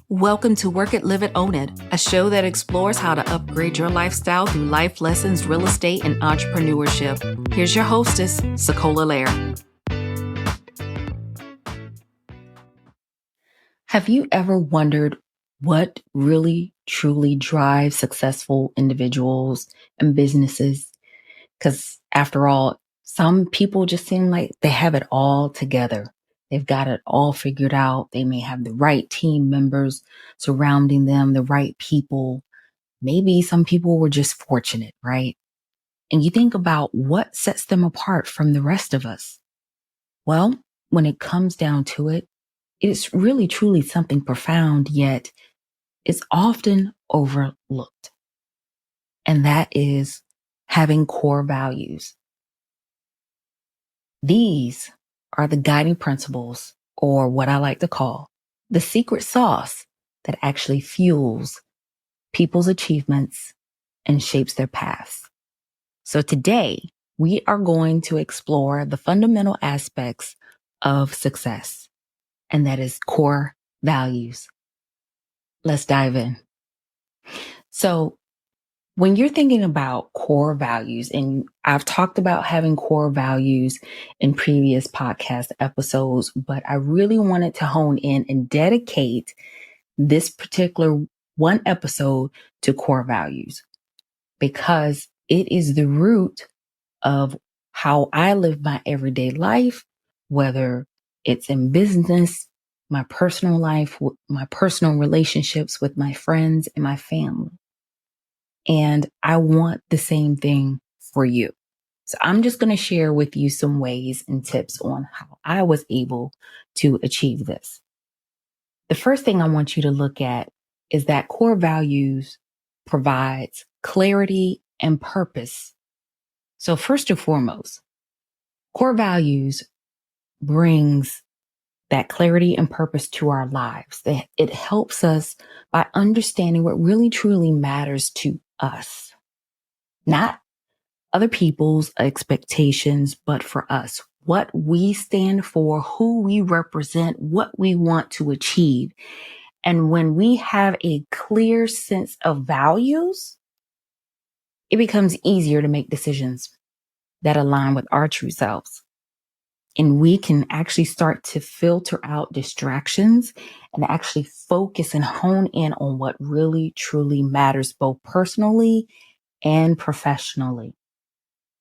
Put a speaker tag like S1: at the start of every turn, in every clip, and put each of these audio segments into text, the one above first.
S1: Welcome to Work It, Live It, Own It, a show that explores how to upgrade your lifestyle through life lessons, real estate, and entrepreneurship. Here's your hostess, SaCola Lair. Have you ever wondered what really, truly drives successful individuals and businesses? Because after all, some people just seem like they have it all together. They've got it all figured out. They may have the right team members surrounding them, the right people. Maybe some people were just fortunate, right? And you think about what sets them apart from the rest of us. Well, when it comes down to it, it's really truly something profound, yet it's often overlooked. And that is having core values. These are the guiding principles, or what I like to call the secret sauce that actually fuels people's achievements and shapes their paths. So today, we are going to explore the fundamental aspects of success, and that is core values. Let's dive in. So when you're thinking about core values, and I've talked about having core values in previous podcast episodes, but I really wanted to hone in and dedicate this particular one episode to core values because it is the root of how I live my everyday life, whether it's in business, my personal life, my personal relationships with my friends and my family. And I want the same thing for you. So I'm just going to share with you some ways and tips on how I was able to achieve this. The first thing I want you to look at is that core values provides clarity and purpose. So first and foremost, core values brings that clarity and purpose to our lives. It helps us by understanding what really truly matters to us. Not other people's expectations, but for us, what we stand for, who we represent, what we want to achieve. And when we have a clear sense of values, it becomes easier to make decisions that align with our true selves. And we can actually start to filter out distractions and actually focus and hone in on what really truly matters, both personally and professionally.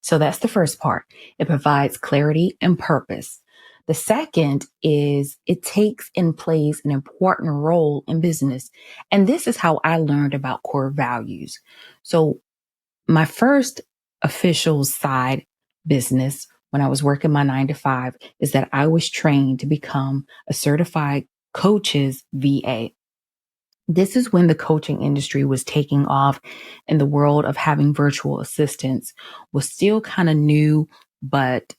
S1: So that's the first part. It provides clarity and purpose. The second is it takes and plays an important role in business. And this is how I learned about core values. So my first official side business when I was working my 9-to-5 is that I was trained to become a certified coach's VA. This is when the coaching industry was taking off and the world of having virtual assistants was still kind of new, but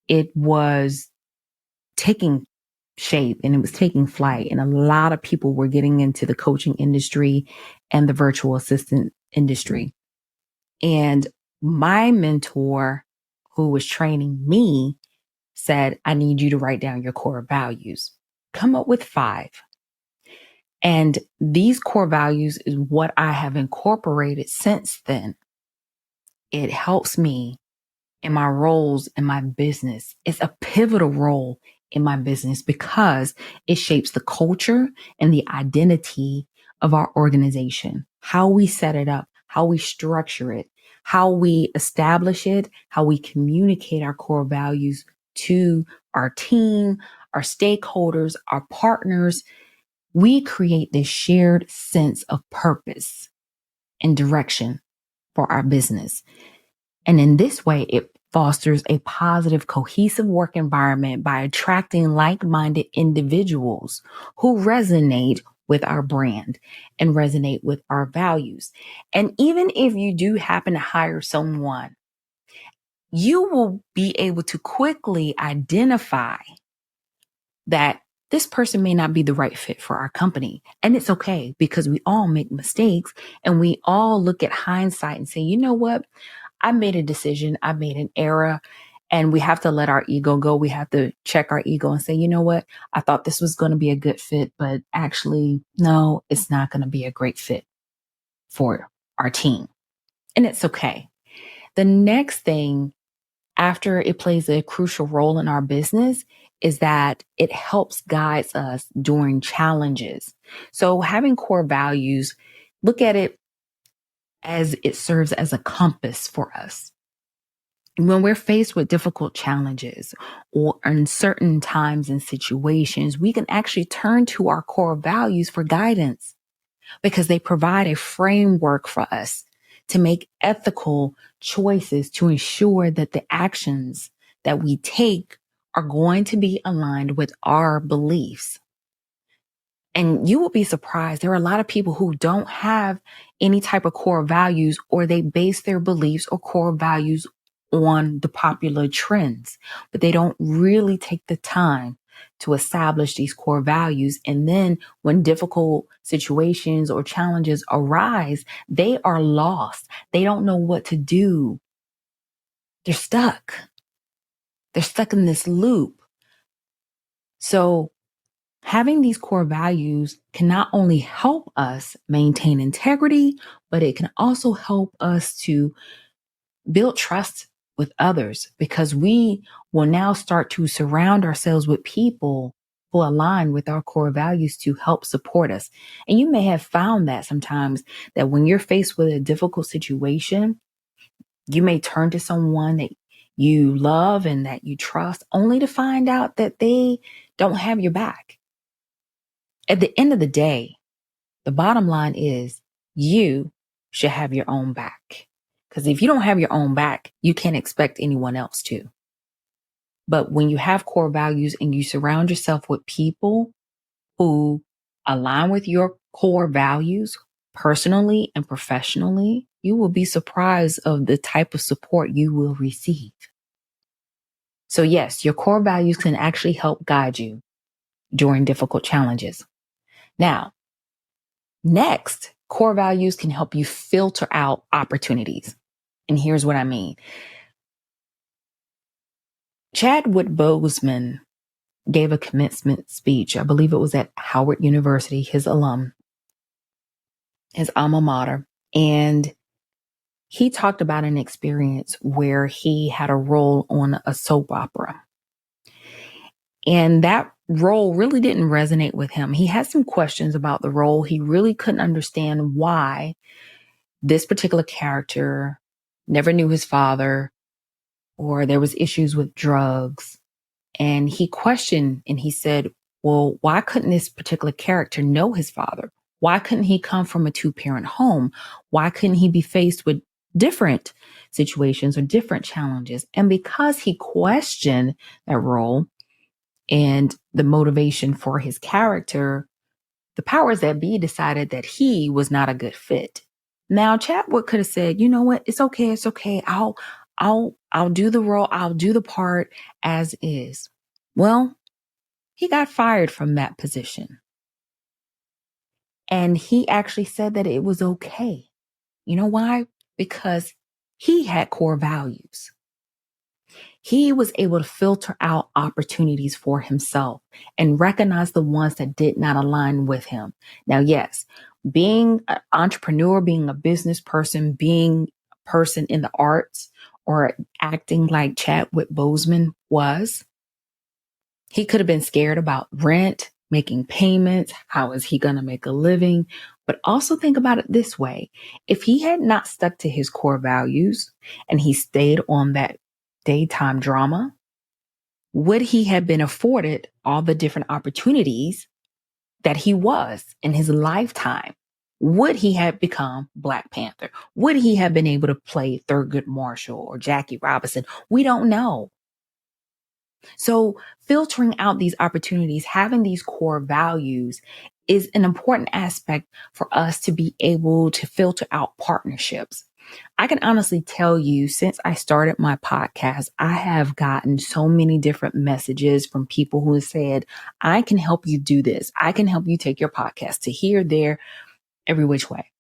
S1: it was taking shape and it was taking flight. And a lot of people were getting into the coaching industry and the virtual assistant industry. And my mentor, who was training me, said, I need you to write down your core values. Come up with 5. And these core values is what I have incorporated since then. It helps me in my roles in my business. It's a pivotal role in my business because it shapes the culture and the identity of our organization, how we set it up, how we structure it, how we establish it, how we communicate our core values to our team, our stakeholders, our partners. We create this shared sense of purpose and direction for our business. And in this way, it fosters a positive, cohesive work environment by attracting like-minded individuals who resonate with our brand and resonate with our values. And even if you do happen to hire someone, you will be able to quickly identify that this person may not be the right fit for our company. And it's okay because we all make mistakes and we all look at hindsight and say, you know what? I made a decision. I made an error And we have to let our ego go. We have to check our ego and say, you know what? I thought this was going to be a good fit, but actually, no, it's not going to be a great fit for our team. And it's okay. The next thing, after it plays a crucial role in our business, is that it helps guide us during challenges. So having core values, look at it as it serves as a compass for us. When we're faced with difficult challenges or uncertain times and situations, we can actually turn to our core values for guidance because they provide a framework for us to make ethical choices to ensure that the actions that we take are going to be aligned with our beliefs. And you will be surprised. There are a lot of people who don't have any type of core values, or they base their beliefs or core values on the popular trends, but they don't really take the time to establish these core values. And then when difficult situations or challenges arise, they are lost. They don't know what to do. They're stuck. They're stuck in this loop. So having these core values can not only help us maintain integrity, but it can also help us to build trust with others, because we will now start to surround ourselves with people who align with our core values to help support us. And you may have found that sometimes that when you're faced with a difficult situation, you may turn to someone that you love and that you trust, only to find out that they don't have your back. At the end of the day, the bottom line is you should have your own back. Because if you don't have your own back, you can't expect anyone else to. But when you have core values and you surround yourself with people who align with your core values personally and professionally, you will be surprised of the type of support you will receive. So yes, your core values can actually help guide you during difficult challenges. Now, next, core values can help you filter out opportunities. And here's what I mean. Chadwick Boseman gave a commencement speech. I believe it was at Howard University, his alma mater. And he talked about an experience where he had a role on a soap opera. And that role really didn't resonate with him. He had some questions about the role. He really couldn't understand why this particular character never knew his father, or there was issues with drugs. And he questioned and he said, well, why couldn't this particular character know his father? Why couldn't he come from a two-parent home? Why couldn't he be faced with different situations or different challenges? And because he questioned that role and the motivation for his character, the powers that be decided that he was not a good fit. Now, Chadwick could have said, you know what? It's okay. It's okay. I'll do the role. I'll do the part as is. Well, he got fired from that position. And he actually said that it was okay. You know why? Because he had core values. He was able to filter out opportunities for himself and recognize the ones that did not align with him. Now, yes, being an entrepreneur, being a business person, being a person in the arts, or acting like Chadwick Boseman was, he could have been scared about rent, making payments. How is he going to make a living? But also think about it this way. If he had not stuck to his core values and he stayed on that daytime drama, would he have been afforded all the different opportunities that he was in his lifetime? Would he have become Black Panther? Would he have been able to play Thurgood Marshall or Jackie Robinson? We don't know. So filtering out these opportunities, having these core values is an important aspect for us to be able to filter out partnerships. I can honestly tell you, since I started my podcast, I have gotten so many different messages from people who have said, I can help you do this. I can help you take your podcast to here, there, every which way.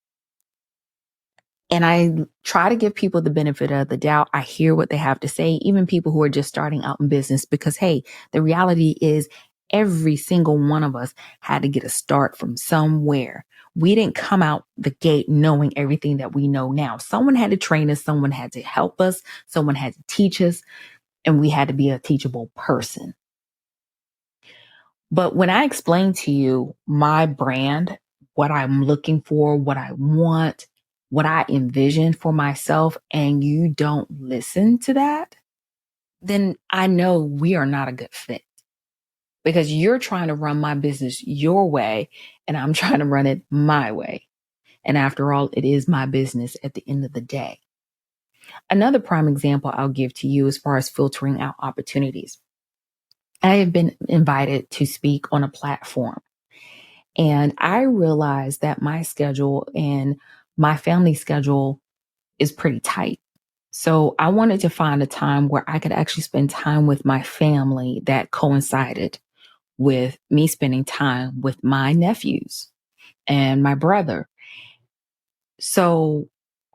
S1: And I try to give people the benefit of the doubt. I hear what they have to say, even people who are just starting out in business, because hey, the reality is every single one of us had to get a start from somewhere. We didn't come out the gate knowing everything that we know now. Someone had to train us. Someone had to help us. Someone had to teach us, and we had to be a teachable person. But when I explain to you my brand, what I'm looking for, what I want, what I envision for myself, and you don't listen to that, then I know we are not a good fit, because you're trying to run my business your way and I'm trying to run it my way. And after all, it is my business at the end of the day. Another prime example I'll give to you as far as filtering out opportunities. I have been invited to speak on a platform. And I realized that my schedule and my family schedule is pretty tight. So I wanted to find a time where I could actually spend time with my family that coincided with me spending time with my nephews and my brother. So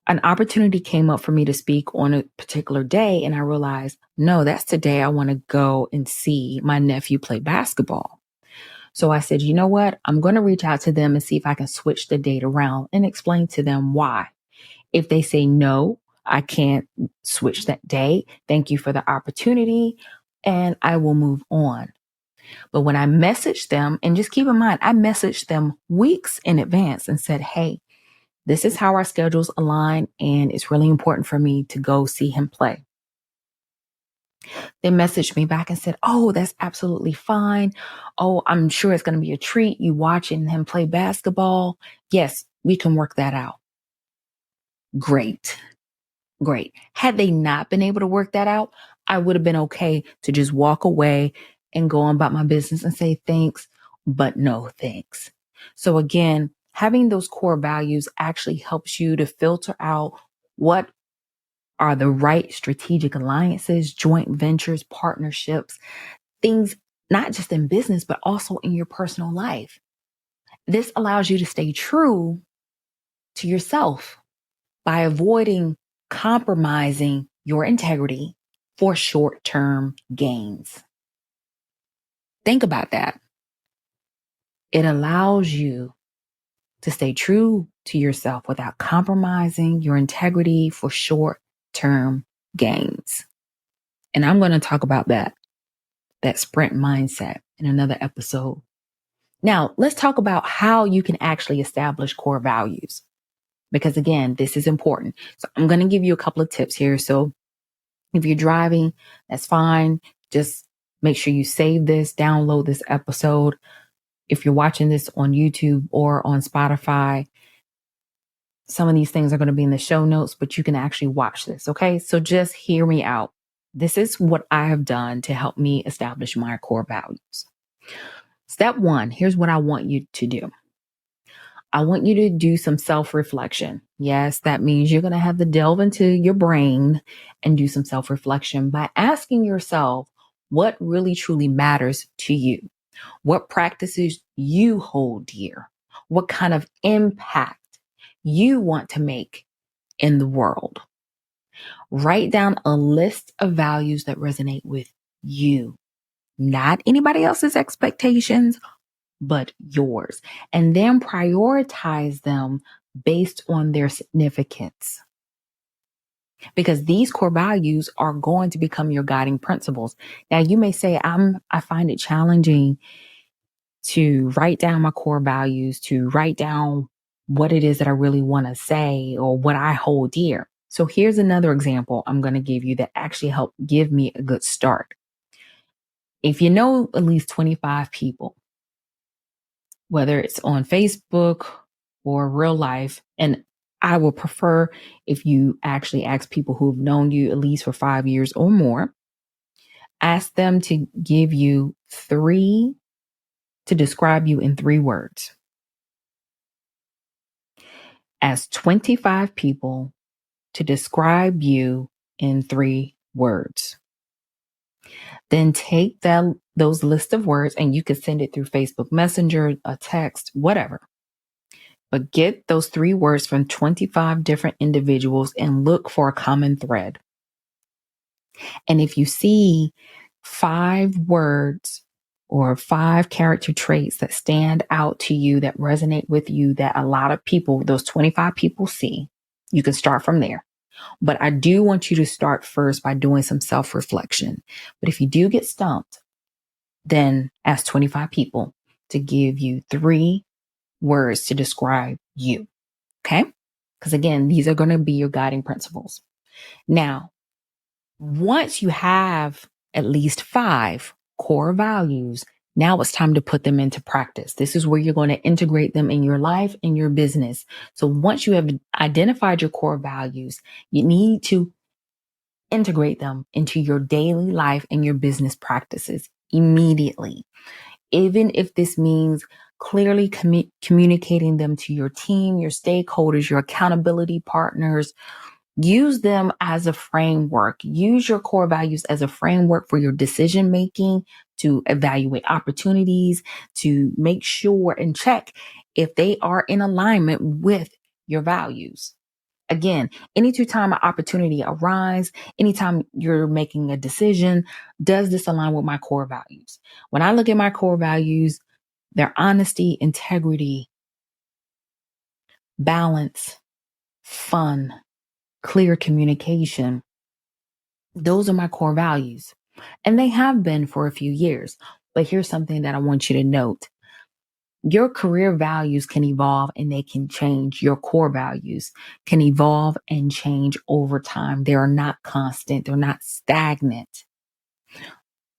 S1: an opportunity came up for me to speak on a particular day. And I realized, no, that's the day I want to go and see my nephew play basketball. So I said, you know what? I'm going to reach out to them and see if I can switch the date around and explain to them why. If they say no, I can't switch that date. Thank you for the opportunity. And I will move on. But when I messaged them, and just keep in mind, I messaged them weeks in advance and said, hey, this is how our schedules align. And it's really important for me to go see him play. They messaged me back and said, oh, that's absolutely fine. Oh, I'm sure it's going to be a treat, you watching him play basketball. Yes, we can work that out. Great. Great. Had they not been able to work that out, I would have been okay to just walk away and go on about my business and say thanks, but no thanks. So again, having those core values actually helps you to filter out what are the right strategic alliances, joint ventures, partnerships, things not just in business, but also in your personal life. This allows you to stay true to yourself by avoiding compromising your integrity for short-term gains. Think about that. It allows you to stay true to yourself without compromising your integrity for short-term gains. And I'm going to talk about that sprint mindset in another episode. Now, let's talk about how you can actually establish core values, because again, this is important. So I'm going to give you a couple of tips here. So if you're driving, that's fine. Just make sure you save this, download this episode. If you're watching this on YouTube or on Spotify, some of these things are going to be in the show notes, but you can actually watch this. Okay. So just hear me out. This is what I have done to help me establish my core values. Step one, here's what I want you to do. I want you to do some self-reflection. Yes, that means you're going to have to delve into your brain and do some self-reflection by asking yourself what really truly matters to you. What practices you hold dear? What kind of impact you want to make in the world? Write down a list of values that resonate with you, not anybody else's expectations, but yours. And then prioritize them based on their significance. Because these core values are going to become your guiding principles. Now, you may say, I find it challenging to write down my core values, to write down what it is that I really want to say or what I hold dear. So here's another example I'm going to give you that actually helped give me a good start. If you know at least 25 people, whether it's on Facebook or real life, and I will prefer if you actually ask people who've known you at least for 5 years or more, ask them to give you to describe you in 3 words. Ask 25 people to describe you in 3 words. Then take those list of words, and you could send it through Facebook Messenger, a text, whatever. but get those 3 words from 25 different individuals and look for a common thread. And if you see 5 words or 5 character traits that stand out to you, that resonate with you, that a lot of people, those 25 people see, you can start from there. But I do want you to start first by doing some self-reflection. But if you do get stumped, then ask 25 people to give you 3 words to describe you. Okay? Because again, these are going to be your guiding principles. Now, once you have at least 5 core values, now it's time to put them into practice. This is where you're going to integrate them in your life and your business. So once you have identified your core values, you need to integrate them into your daily life and your business practices immediately. Even if this means clearly communicating them to your team, your stakeholders, your accountability partners. Use them as a framework. Use your core values as a framework for your decision making, to evaluate opportunities, to make sure and check if they are in alignment with your values. Again, anytime an opportunity arises, anytime you're making a decision, does this align with my core values? When I look at my core values, they're honesty, integrity, balance, fun, clear communication. Those are my core values. And they have been for a few years. But here's something that I want you to note. Your career values can evolve and they can change. Your core values can evolve and change over time. They are not constant. They're not stagnant.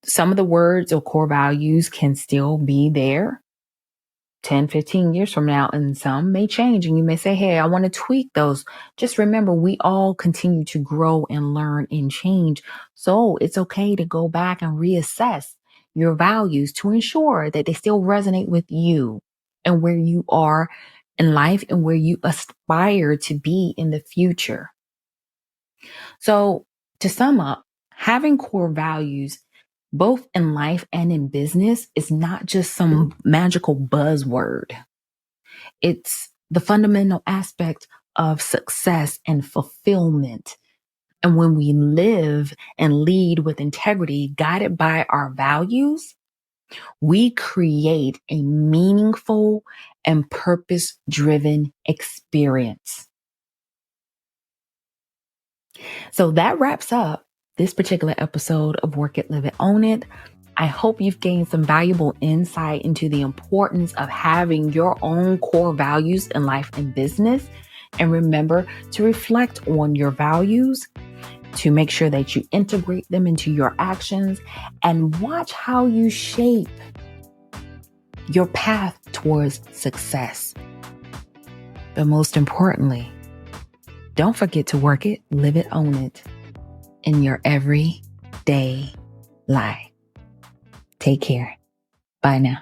S1: Some of the words or core values can still be there 10, 15 years from now, and some may change. And you may say, hey, I want to tweak those. Just remember, we all continue to grow and learn and change. So it's okay to go back and reassess your values to ensure that they still resonate with you and where you are in life and where you aspire to be in the future. So to sum up, having core values both in life and in business is not just some magical buzzword. It's the fundamental aspect of success and fulfillment. And when we live and lead with integrity, guided by our values, we create a meaningful and purpose-driven experience. So that wraps up this particular episode of Work It, Live It, Own It. I hope you've gained some valuable insight into the importance of having your own core values in life and business. And remember to reflect on your values, to make sure that you integrate them into your actions, and watch how you shape your path towards success. But most importantly, don't forget to work it, live it, own it in your everyday life. Take care. Bye now.